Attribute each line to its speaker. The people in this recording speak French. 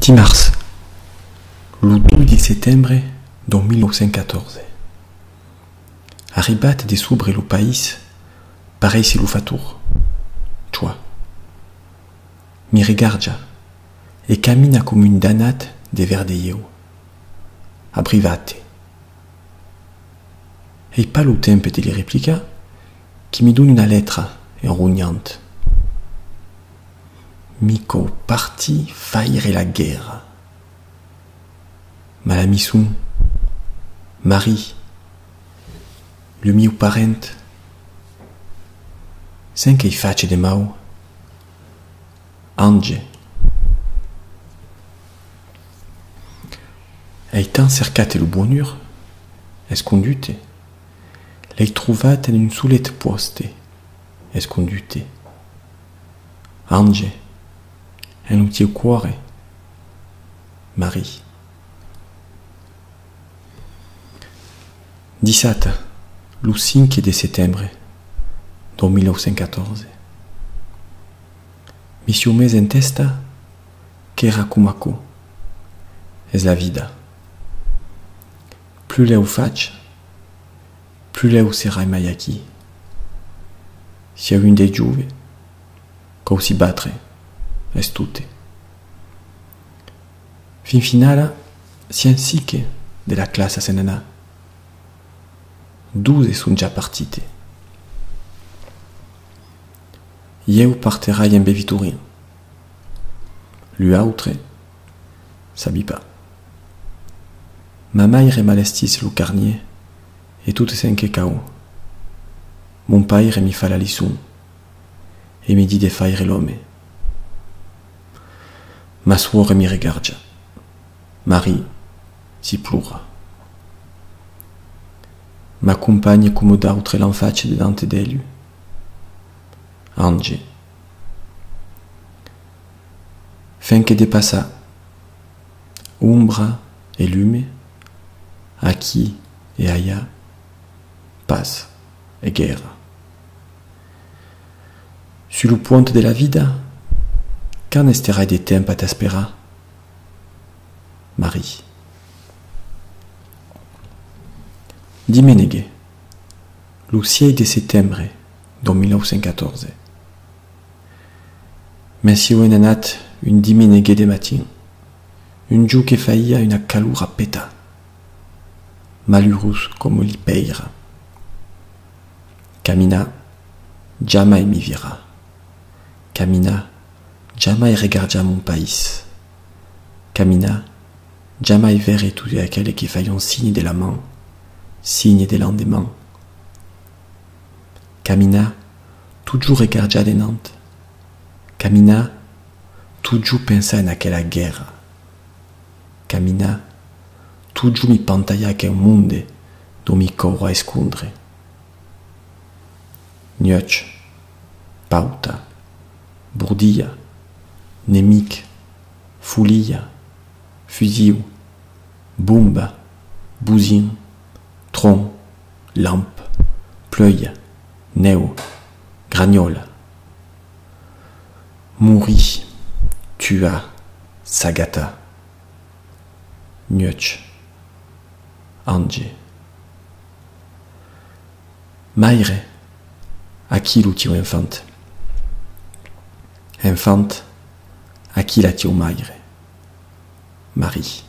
Speaker 1: 10 mars, le 12 de settembre de 1914. Arribat de sobre lo país, parece lo fatur. Toi. Mi regarda e cammina come un danat de verdeieu. Abrivate. E pas lo tempo de li replica, qui mi donne una letra enrognante. Mico parti faire la guerre. Ma la misson, Marie, le mio parent, sen che face de mau, Ange. Ei tan cercate lo bonur, escondute, lei trovate in un sulet poste, escondute. Ange, en lo tio cuore, Marie. Dissata, lo 5 de settembre de 1914. Mi si mes en testa che era cumaco, es la vida. Plus leu faig, plus leu serai mai aquí. Si a un de giove, co si batre, es tute. Fin finala, si anziche de la classe se n'ana. 12 sunt già partite. Eu parterai en beviturin. L'autre, sabi pas. Ma mère malestis lo carnier, et tout cinque cao. Mon père mi fa la lisson, et mi dit de faire l'homme. Ma suore mi regarda. Marie si plura. Ma compagne come d'autre l'enfacce de dante d'elu. Ange. Fin che de passa, umbra e lume, aqui e allá, paz e guerra. Sur le ponte de la vida, quand esterai de tempo a t'espera? Marie. Dimeneghe, lo 6 de settembre de 1914. Messi en anat un dimeneghe de matin, un giù che faia una calura peta, malurus come l'ipeira. Camina, jamais mi vira. Camina, jamais regarda mon país. Camina, jamais verrai tous aquells qui faillent signe de la main, signe de lendemain. Camina, toujours regarda de Nantes. Camina, toujours pensa en aquella guerra. Camina, toujours mi pantalla che un monde do mi corro a escondre. Nioch, pauta, bourdilla, nemic, folia, fusil, bomba, bousin, tronc, lampe, pleuil, neu, gragnola. Mouri, tua, sagata, nioch, ange. Maire, a qui lo tio infant? Infant, a qui la tio maire? Marie.